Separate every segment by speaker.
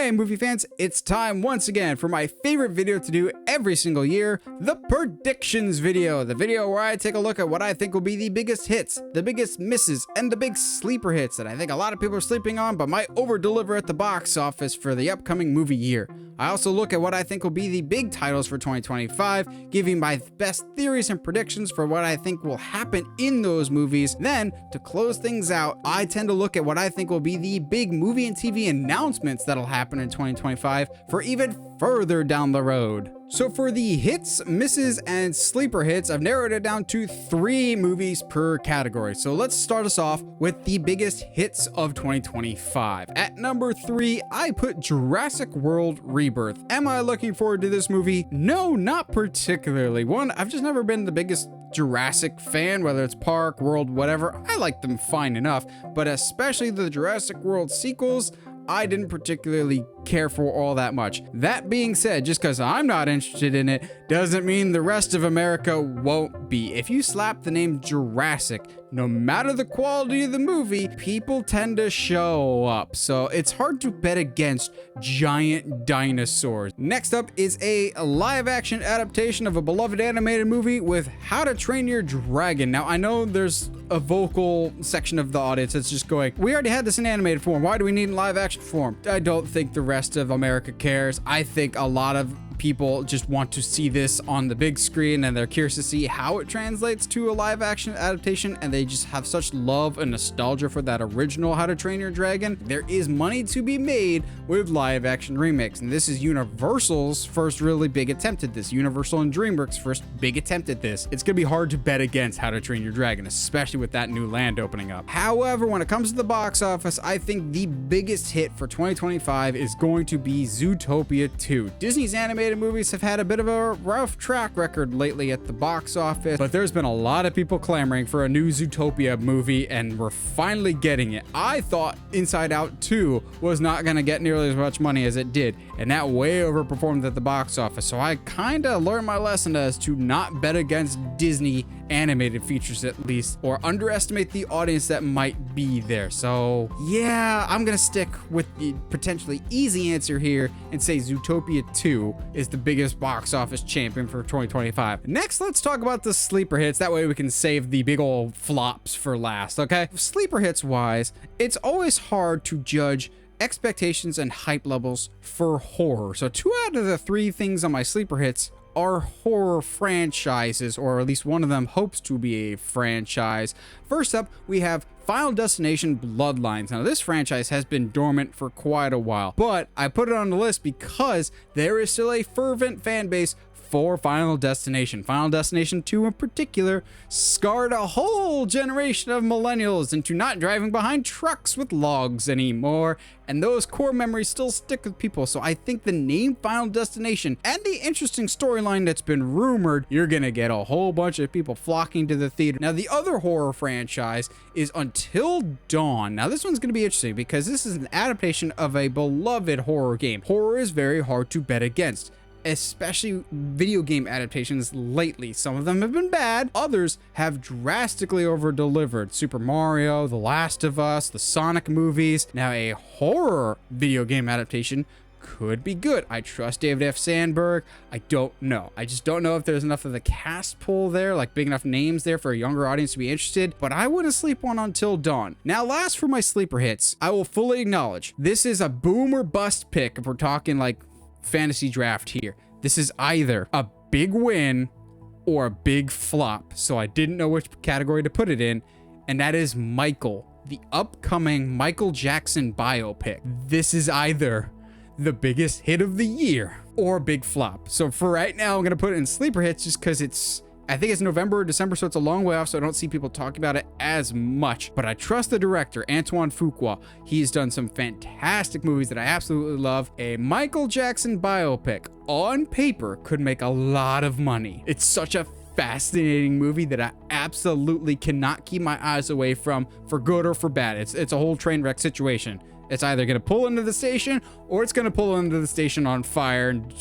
Speaker 1: Hey movie fans, it's time once again for my favorite video to do every single year, the predictions video. The video where I take a look at what I think will be the biggest hits, the biggest misses, and the big sleeper hits that I think a lot of people are sleeping on but might over-deliver at the box office for the upcoming movie year. I also look at what I think will be the big titles for 2025, giving my best theories and predictions for what I think will happen in those movies. Then, to close things out, I tend to look at what I think will be the big movie and TV announcements that'll happen in 2025 for even further down the road. So for the hits, misses, and sleeper hits, I've narrowed it down to 3 movies per category. So let's start us off with the biggest hits of 2025. At number 3, I put Jurassic World Rebirth. Am I looking forward to this movie? No, not particularly. One, I've just never been the biggest Jurassic fan, whether it's Park, World, whatever. I like them fine enough, but especially the Jurassic World sequels, I didn't particularly care for all that much. That being said, just because I'm not interested in it doesn't mean the rest of America won't be. If you slap the name Jurassic, no matter the quality of the movie, people tend to show up. So it's hard to bet against giant dinosaurs. Next up is a live action adaptation of a beloved animated movie with How to Train Your Dragon. Now I know there's a vocal section of the audience that's just going, we already had this in animated form, why do we need in live action form? I don't think the rest of America cares. I think a lot of people just want to see this on the big screen and they're curious to see how it translates to a live action adaptation, and they just have such love and nostalgia for that original How to Train Your Dragon. There is money to be made with live action remakes, and this is Universal's first really big attempt at this. Universal and DreamWorks' first big attempt at this. It's gonna be hard to bet against How to Train Your Dragon, especially with that new land opening up. However, when it comes to the box office, I think the biggest hit for 2025 is going to be Zootopia 2. Disney's animated movies have had a bit of a rough track record lately at the box office, but there's been a lot of people clamoring for a new Zootopia movie, and we're finally getting it. I thought Inside Out 2 was not going to get nearly as much money as it did, and that way overperformed at the box office, so I kind of learned my lesson as to not bet against Disney animated features at least, or underestimate the audience that might be there. So yeah, I'm gonna stick with the potentially easy answer here and say Zootopia 2 is the biggest box office champion for 2025. Next, let's talk about the sleeper hits. That way we can save the big old flops for last, okay? Sleeper hits wise, it's always hard to judge expectations and hype levels for horror. So 2 out of the 3 things on my sleeper hits are horror franchises, or at least one of them hopes to be a franchise. First up, we have Final Destination Bloodlines. Now, this franchise has been dormant for quite a while, but I put it on the list because there is still a fervent fan base for Final Destination. Final Destination 2 in particular scarred a whole generation of millennials into not driving behind trucks with logs anymore, and those core memories still stick with people. So I think the name Final Destination and the interesting storyline that's been rumored, you're gonna get a whole bunch of people flocking to the theater. Now, the other horror franchise is Until Dawn. Now, this one's gonna be interesting because this is an adaptation of a beloved horror game. Horror is very hard to bet against, especially video game adaptations lately. Some of them have been bad, others have drastically over-delivered. Super Mario, The Last of Us, the Sonic movies. Now, a horror video game adaptation could be good. I trust David F. Sandberg. I don't know. I just don't know if there's enough of the cast pool there, like big enough names there for a younger audience to be interested, but I wouldn't sleep on Until Dawn. Now, last for my sleeper hits, I will fully acknowledge this is a boom or bust pick if we're talking like fantasy draft here. This is either a big win or a big flop, so I didn't know which category to put it in, and that is Michael, the upcoming Michael Jackson biopic. This is either the biggest hit of the year or a big flop. So for right now, I'm gonna put it in sleeper hits just because I think it's November or December, so it's a long way off, so I don't see people talking about it as much. But I trust the director, Antoine Fuqua. He's done some fantastic movies that I absolutely love. A Michael Jackson biopic on paper could make a lot of money. It's such a fascinating movie that I absolutely cannot keep my eyes away from, for good or for bad. It's a whole train wreck situation. It's either going to pull into the station or it's going to pull into the station on fire and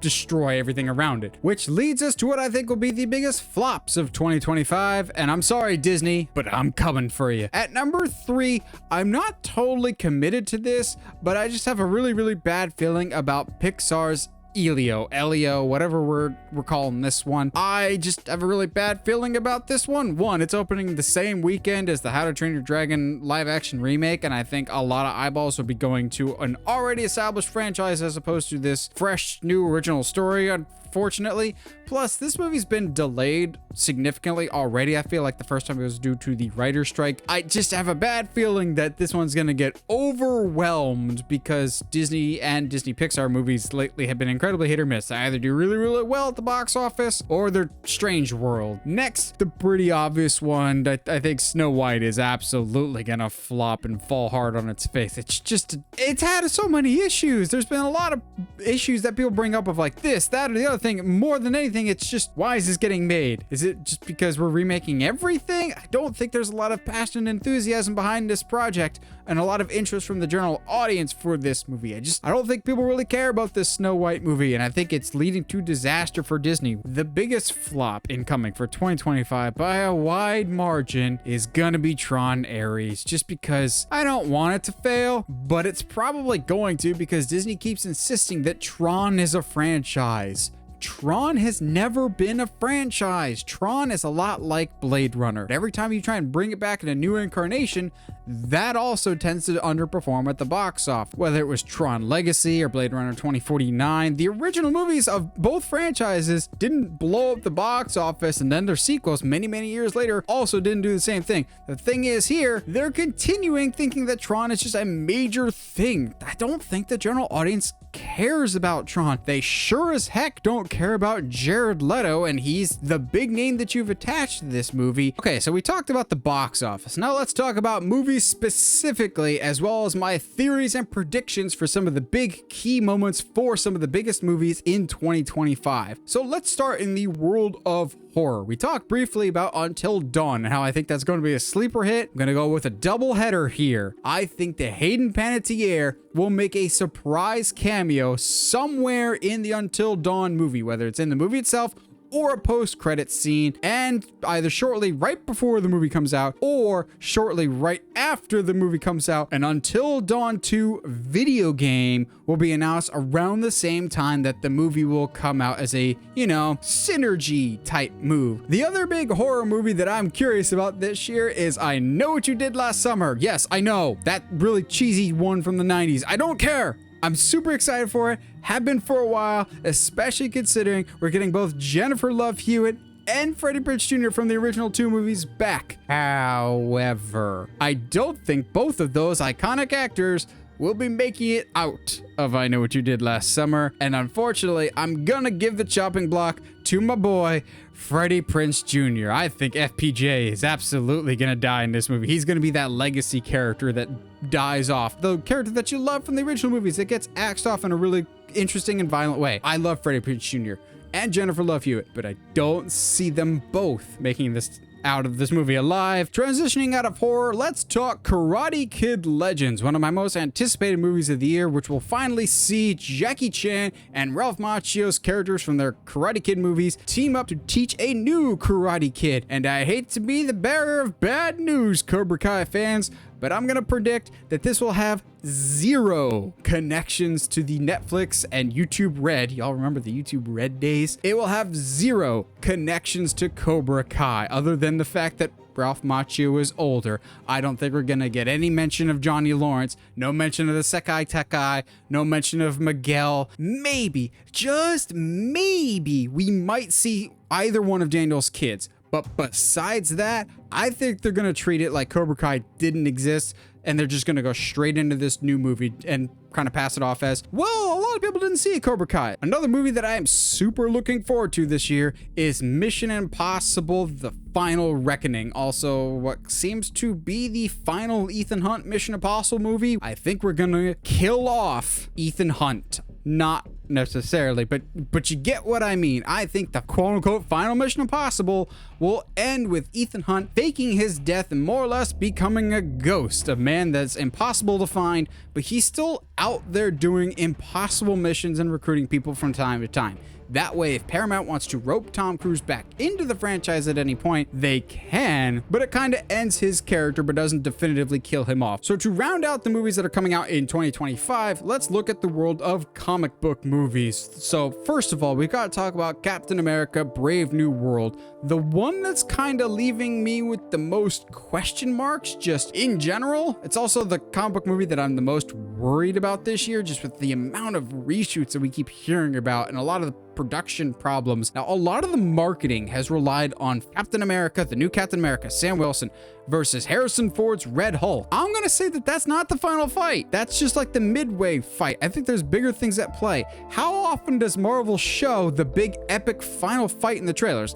Speaker 1: destroy everything around it. Which leads us to what I think will be the biggest flops of 2025. And I'm sorry, Disney, but I'm coming for you. At number 3, I'm not totally committed to this, but I just have a really, really bad feeling about Pixar's Elio, whatever we're calling this one. I just have a really bad feeling about this one. One, it's opening the same weekend as the How to Train Your Dragon live action remake, and I think a lot of eyeballs will be going to an already established franchise as opposed to this fresh, new original story, unfortunately. Plus, this movie's been delayed significantly already. I feel like the first time it was due to the writer's strike. I just have a bad feeling that this one's gonna get overwhelmed because Disney and Disney Pixar movies lately have been incredibly hit or miss. They either do really, really well at the box office or they're Strange World. Next, the pretty obvious one, I think Snow White is absolutely gonna flop and fall hard on its face. It's had so many issues. There's been a lot of issues that people bring up of like this, that, or the other thing. More than anything, it's just, why is this getting made? Is it just because we're remaking everything? I don't think there's a lot of passion and enthusiasm behind this project and a lot of interest from the general audience for this movie. I don't think people really care about this Snow White movie, and I think it's leading to disaster for Disney. The biggest flop incoming for 2025 by a wide margin is gonna be Tron Ares, just because I don't want it to fail, but it's probably going to because Disney keeps insisting that Tron is a franchise. Tron has never been a franchise. Tron is a lot like Blade Runner. Every time you try and bring it back in a new incarnation, that also tends to underperform at the box office. Whether it was Tron Legacy or Blade Runner 2049, the original movies of both franchises didn't blow up the box office, and then their sequels many, many years later also didn't do the same thing. The thing is here, they're continuing thinking that Tron is just a major thing. I don't think the general audience cares about Tron. They sure as heck don't care about Jared Leto, and he's the big name that you've attached to this movie. Okay, so we talked about the box office. Now let's talk about movies specifically, as well as my theories and predictions for some of the big key moments for some of the biggest movies in 2025. So let's start in the world of horror. We talked briefly about Until Dawn and how I think that's going to be a sleeper hit. I'm going to go with a double header here. I think that Hayden Panettiere will make a surprise cameo somewhere in the Until Dawn movie, whether it's in the movie itself or a post-credit scene, and either shortly right before the movie comes out or shortly right after the movie comes out, an Until Dawn 2 video game will be announced around the same time that the movie will come out as a, synergy type move. The other big horror movie that I'm curious about this year is I Know What You Did Last Summer. Yes, I know, that really cheesy one from the 90s. I don't care. I'm super excited for it, have been for a while, especially considering we're getting both Jennifer Love Hewitt and Freddie Prinze Jr. from the original 2 movies back. However, I don't think both of those iconic actors will be making it out of I Know What You Did Last Summer, and unfortunately, I'm gonna give the chopping block to my boy, Freddie Prinze Jr. I think FPJ is absolutely gonna die in this movie. He's gonna be that legacy character that dies off. The character that you love from the original movies that gets axed off in a really interesting and violent way. I love Freddie Prinze Jr. and Jennifer Love Hewitt, but I don't see them both making this out of this movie alive. Transitioning out of horror, let's talk Karate Kid Legends, one of my most anticipated movies of the year, which will finally see Jackie Chan and Ralph Macchio's characters from their Karate Kid movies team up to teach a new Karate Kid. And I hate to be the bearer of bad news, Cobra Kai fans, but I'm gonna predict that this will have 0 connections to the Netflix and YouTube Red. Y'all remember the YouTube Red days? It will have 0 connections to Cobra Kai, other than the fact that Ralph Macchio is older. I don't think we're gonna get any mention of Johnny Lawrence, no mention of the Sekai Tekai, no mention of Miguel. Maybe, just maybe, we might see either one of Daniel's kids. But besides that, I think they're going to treat it like Cobra Kai didn't exist, and they're just going to go straight into this new movie and kind of pass it off as, well, a lot of people didn't see Cobra Kai. Another movie that I am super looking forward to this year is Mission Impossible: The Final Reckoning. Also, what seems to be the final Ethan Hunt Mission Impossible movie. I think we're going to kill off Ethan Hunt. Not necessarily, but you get what I mean. I think the quote-unquote final Mission Impossible will end with Ethan Hunt faking his death and more or less becoming a ghost, a man that's impossible to find, but he's still out there doing impossible missions and recruiting people from time to time. That way, if Paramount wants to rope Tom Cruise back into the franchise at any point, they can, but it kind of ends his character but doesn't definitively kill him off. So to round out the movies that are coming out in 2025, let's look at the world of comic book movies. So first of all, we got to talk about Captain America: Brave New World, the one that's kind of leaving me with the most question marks just in general. It's also the comic book movie that I'm the most worried about this year, just with the amount of reshoots that we keep hearing about and a lot of the production problems. Now, a lot of the marketing has relied on Captain America, the new Captain America, Sam Wilson, versus Harrison Ford's Red Hulk. I'm gonna say that that's not the final fight. That's just like the midway fight. I think there's bigger things at play. How often does Marvel show the big epic final fight in the trailers?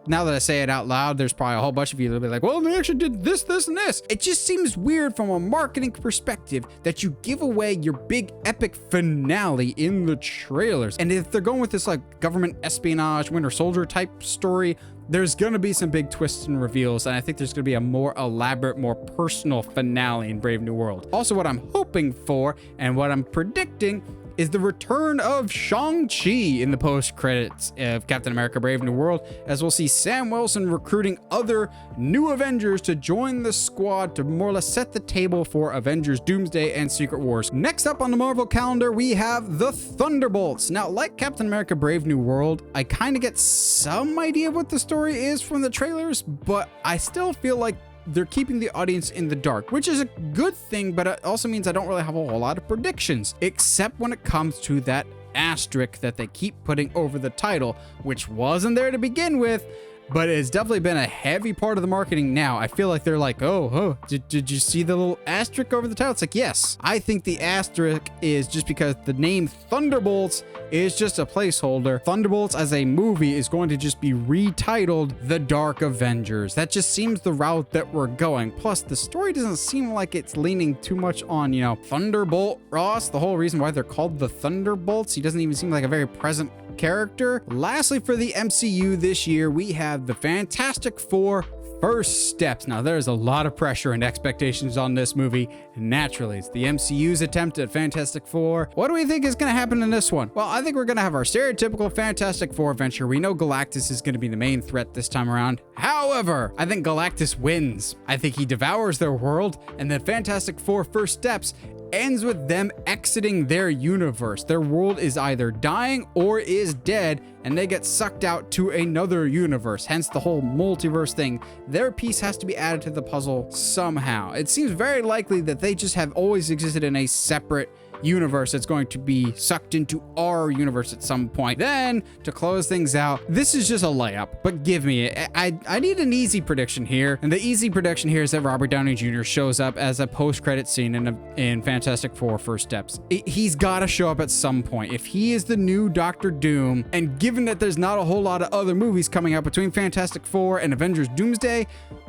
Speaker 1: Now that I say it out loud, there's probably a whole bunch of you that'll be like, well, they actually did this, this, and this. It just seems weird from a marketing perspective that you give away your big epic finale in the trailers. And if they're going with this like government espionage, Winter Soldier type story, there's gonna be some big twists and reveals, and I think there's gonna be a more elaborate, more personal finale in Brave New World. Also, what I'm hoping for and what I'm predicting is the return of Shang-Chi in the post-credits of Captain America: Brave New World, as we'll see Sam Wilson recruiting other new Avengers to join the squad to more or less set the table for Avengers Doomsday and Secret Wars. Next up on the Marvel calendar, we have the Thunderbolts. Now, like Captain America: Brave New World, I kind of get some idea what the story is from the trailers, but I still feel like they're keeping the audience in the dark, which is a good thing, but it also means I don't really have a whole lot of predictions, except when it comes to that asterisk that they keep putting over the title, which wasn't there to begin with, but it's definitely been a heavy part of the marketing now. I feel like they're like, oh, did you see the little asterisk over the title? It's like, yes. I think the asterisk is just because the name Thunderbolts is just a placeholder. Thunderbolts as a movie is going to just be retitled The Dark Avengers. That just seems the route that we're going. Plus, the story doesn't seem like it's leaning too much on, Thunderbolt Ross, the whole reason why they're called the Thunderbolts. He doesn't even seem like a very present character. Lastly, for the MCU this year, we have the Fantastic Four: First Steps. Now, there's a lot of pressure and expectations on this movie. Naturally, it's the MCU's attempt at Fantastic Four. What do we think is going to happen in this one? Well, I think we're going to have our stereotypical Fantastic Four adventure. We know Galactus is going to be the main threat this time around. However, I think Galactus wins. I think he devours their world, and then Fantastic Four: First Steps ends with them exiting their universe. Their world is either dying or is dead, and they get sucked out to another universe, hence the whole multiverse thing. Their piece has to be added to the puzzle somehow. It seems very likely that they just have always existed in a separate universe that's going to be sucked into our universe at some point. Then, to close things out, this is just a layup, but give me it. I need an easy prediction here, and the easy prediction here is that Robert Downey Jr. shows up as a post-credit scene in Fantastic Four: First Steps. He's got to show up at some point. If he is the new Doctor Doom, and given that there's not a whole lot of other movies coming out between Fantastic Four and Avengers Doomsday,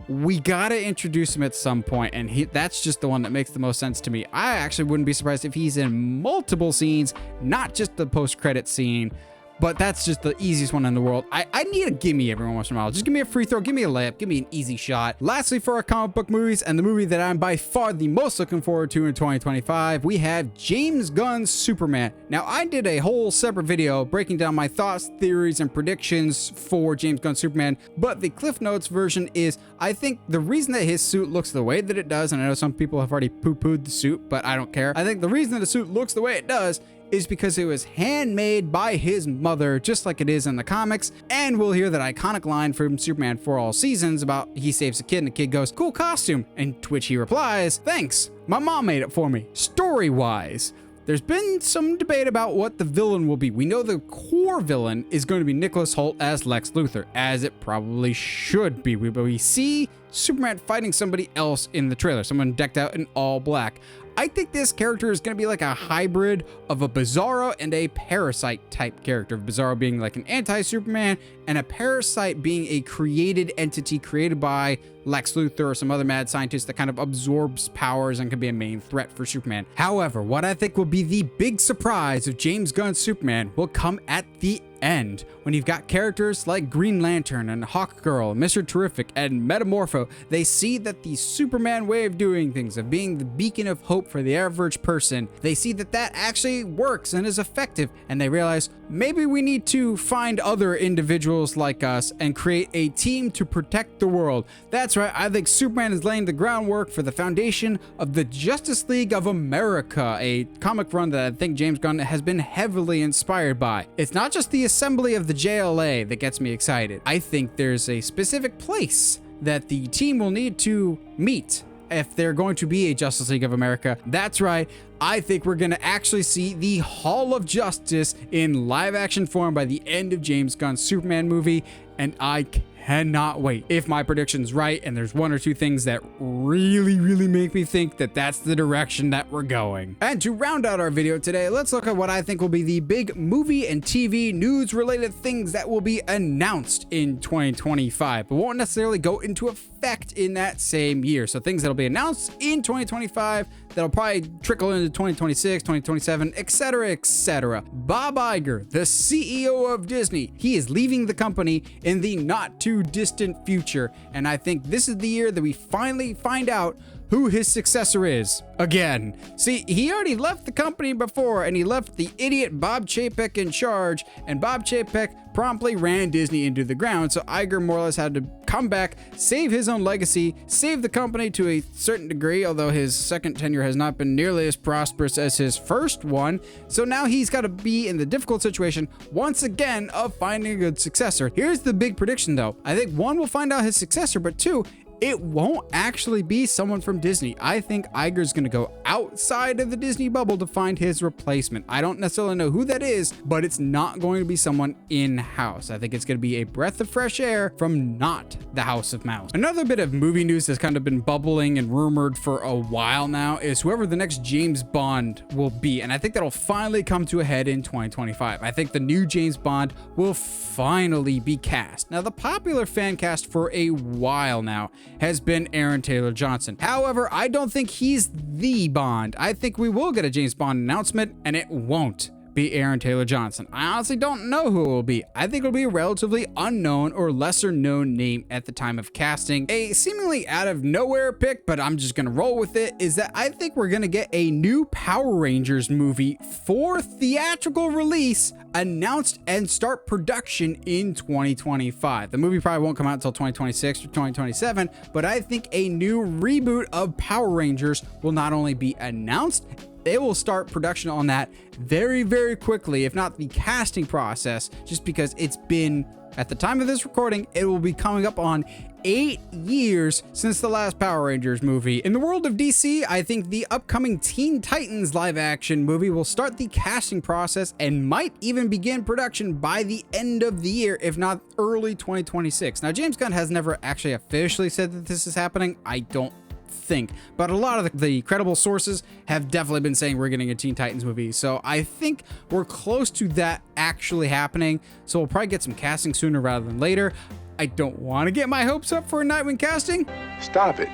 Speaker 1: we gotta introduce him at some point, and that's just the one that makes the most sense to me. I actually wouldn't be surprised if he's in multiple scenes, not just the post-credit scene, but that's just the easiest one in the world. I need a gimme every once in a while. Just give me a free throw, give me a layup, give me an easy shot. Lastly, for our comic book movies, and the movie that I'm by far the most looking forward to in 2025, we have James Gunn's Superman. Now, I did a whole separate video breaking down my thoughts, theories, and predictions for James Gunn's Superman, but the Cliff Notes version is, I think the reason that his suit looks the way that it does, and I know some people have already poo-pooed the suit, but I don't care. I think the reason that the suit looks the way it does is because it was handmade by his mother, just like it is in the comics. And we'll hear that iconic line from Superman for All Seasons about he saves a kid and the kid goes, "Cool costume," and to which he replies, "Thanks, my mom made it for me." Story-wise, there's been some debate about what the villain will be. We know the core villain is going to be Nicholas Hoult as Lex Luthor, as it probably should be. We see Superman fighting somebody else in the trailer, someone decked out in all black. I think this character is going to be like a hybrid of a Bizarro and a Parasite type character. Bizarro being like an anti-Superman, and a Parasite being a created entity created by Lex Luthor or some other mad scientist that kind of absorbs powers and can be a main threat for Superman. However, what I think will be the big surprise of James Gunn's Superman will come at the end. When you've got characters like Green Lantern and Hawkgirl, Mr. Terrific, and Metamorpho, they see that the Superman way of doing things, of being the beacon of hope for the average person, they see that that actually works and is effective, and they realize maybe we need to find other individuals like us and create a team to protect the world. That's right, I think Superman is laying the groundwork for the foundation of the Justice League of America, a comic run that I think James Gunn has been heavily inspired by. It's not just the assembly of the JLA that gets me excited. I think there's a specific place that the team will need to meet if they're going to be a Justice League of America. That's right, I think we're going to actually see the Hall of Justice in live action form by the end of James Gunn's Superman movie, and I cannot wait. If my prediction's right and there's one or two things that really make me think that that's the direction that we're going. And to round out our video today, let's look at what I think will be the big movie and TV news related things that will be announced in 2025, but won't necessarily go into effect in that same year. So things that'll be announced in 2025 that'll probably trickle into 2026, 2027, etc., etc. Bob Iger, the CEO of Disney, he is leaving the company in the not too distant future, and I think this is the year that we finally find out who his successor is. Again. See, he already left the company before, and he left the idiot Bob Chapek in charge, and Bob Chapek promptly ran Disney into the ground, so Iger more or less had to come back, save his own legacy, save the company to a certain degree, although his second tenure has not been nearly as prosperous as his first one, so now he's got to be in the difficult situation once again of finding a good successor. Here's the big prediction though. I think one, we'll find out his successor, but two, it won't actually be someone from Disney. I think Iger's going to go outside of the Disney bubble to find his replacement. I don't necessarily know who that is, but it's not going to be someone in-house. I think it's going to be a breath of fresh air from not the House of Mouse. Another bit of movie news that's kind of been bubbling and rumored for a while now is whoever the next James Bond will be, and I think that'll finally come to a head in 2025. I think the new James Bond will finally be cast. Now, the popular fan cast for a while now has been Aaron Taylor Johnson. However, I don't think he's the Bond. I think we will get a James Bond announcement, and it won't be Aaron Taylor Johnson. I honestly don't know who it will be. I think it'll be a relatively unknown or lesser known name at the time of casting. A seemingly out of nowhere pick, but I'm just gonna roll with it, is that I think we're gonna get a new Power Rangers movie for theatrical release announced and start production in 2025. The movie probably won't come out until 2026 or 2027, but I think a new reboot of Power Rangers will not only be announced, they will start production on that very quickly, if not the casting process, just because it's been, at the time of this recording, it will be coming up on 8 years since the last Power Rangers movie. In the world of DC, I think the upcoming Teen Titans live action movie will start the casting process and might even begin production by the end of the year, if not early 2026. Now, James Gunn has never actually officially said that this is happening. I don't think, but a lot of the credible sources have definitely been saying we're getting a Teen Titans movie, so I think we're close to that actually happening, so we'll probably get some casting sooner rather than later. I don't want to get my hopes up for a Nightwing casting.
Speaker 2: Stop it.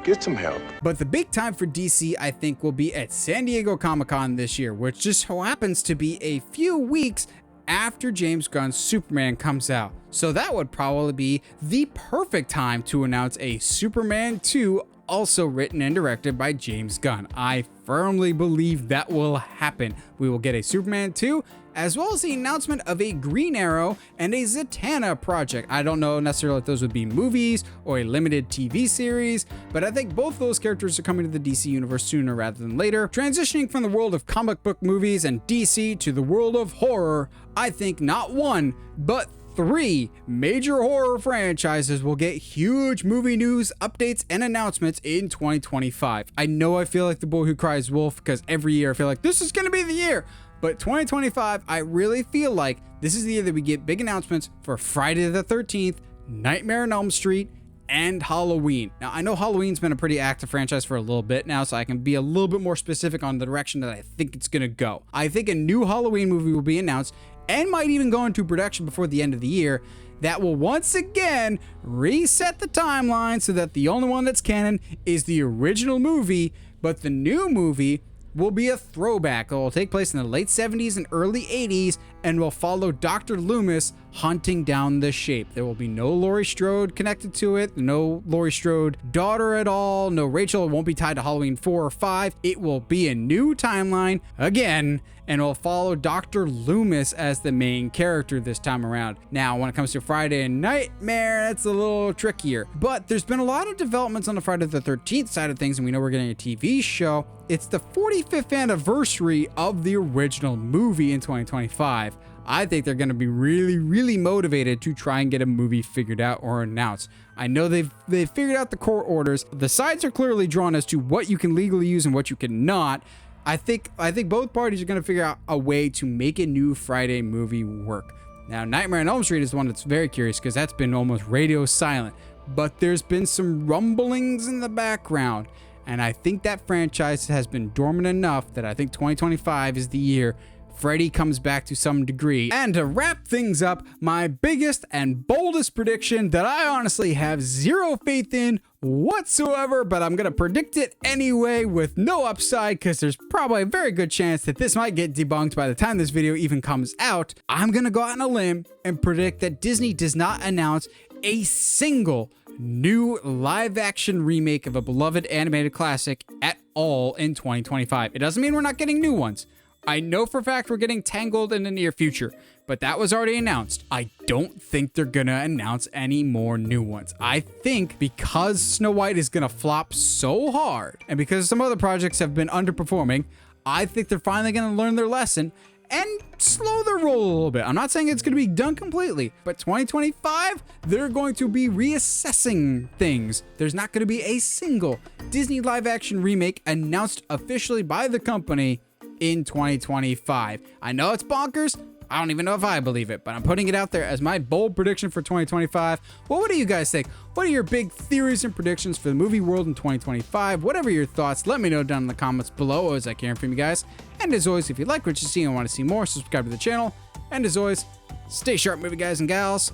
Speaker 2: Get some help.
Speaker 1: But the big time for DC, I think, will be at San Diego Comic-Con this year, which just so happens to be a few weeks after James Gunn's Superman comes out. So that would probably be the perfect time to announce a Superman 2, also written and directed by James Gunn. I firmly believe that will happen. We will get a Superman 2, as well as the announcement of a Green Arrow and a Zatanna project. I don't know necessarily if those would be movies or a limited TV series, but I think both those characters are coming to the DC universe sooner rather than later. Transitioning from the world of comic book movies and DC to the world of horror, I think not one, but 3 major horror franchises will get huge movie news, updates, and announcements in 2025. I know I feel like the boy who cries wolf because every year I feel like this is going to be the year. But 2025, I really feel like this is the year that we get big announcements for Friday the 13th, Nightmare on Elm Street, and Halloween. Now, I know Halloween's been a pretty active franchise for a little bit now, so I can be a little bit more specific on the direction that I think it's going to go. I think a new Halloween movie will be announced and might even go into production before the end of the year. That will once again reset the timeline so that the only one that's canon is the original movie, but the new movie will be a throwback. It will take place in the late 70s and early 80s and will follow Dr. Loomis hunting down the Shape. There will be no Laurie Strode connected to it, no Laurie Strode daughter at all, no Rachel. It won't be tied to Halloween 4 or 5. It will be a new timeline again, and will follow Dr. Loomis as the main character this time around. Now, when it comes to Friday Nightmare, that's a little trickier. But there's been a lot of developments on the Friday the 13th side of things, and we know we're getting a TV show. It's the 45th anniversary of the original movie in 2025. I think they're going to be really motivated to try and get a movie figured out or announced. I know they've figured out the court orders. The sides are clearly drawn as to what you can legally use and what you cannot. I think both parties are going to figure out a way to make a new Friday movie work. Now, Nightmare on Elm Street is the one that's very curious because that's been almost radio silent. But there's been some rumblings in the background. And I think that franchise has been dormant enough that I think 2025 is the year Freddy comes back to some degree. And to wrap things up, my biggest and boldest prediction that I honestly have zero faith in whatsoever, but I'm going to predict it anyway with no upside because there's probably a very good chance that this might get debunked by the time this video even comes out. I'm going to go out on a limb and predict that Disney does not announce a single new live-action remake of a beloved animated classic at all in 2025. It doesn't mean we're not getting new ones. I know for a fact we're getting Tangled in the near future, but that was already announced. I don't think they're gonna announce any more new ones. I think because Snow White is gonna flop so hard, and because some other projects have been underperforming, I think they're finally gonna learn their lesson and slow their roll a little bit. I'm not saying it's going to be done completely, but 2025, they're going to be reassessing things. There's not going to be a single Disney live action remake announced officially by the company in 2025. I know it's bonkers. I don't even know if I believe it, but I'm putting it out there as my bold prediction for 2025. Well, what do you guys think? What are your big theories and predictions for the movie world in 2025? Whatever your thoughts, let me know down in the comments below. Always like hearing from you guys. And as always, if you like what you see and want to see more, subscribe to the channel. And as always, stay sharp, movie guys and gals.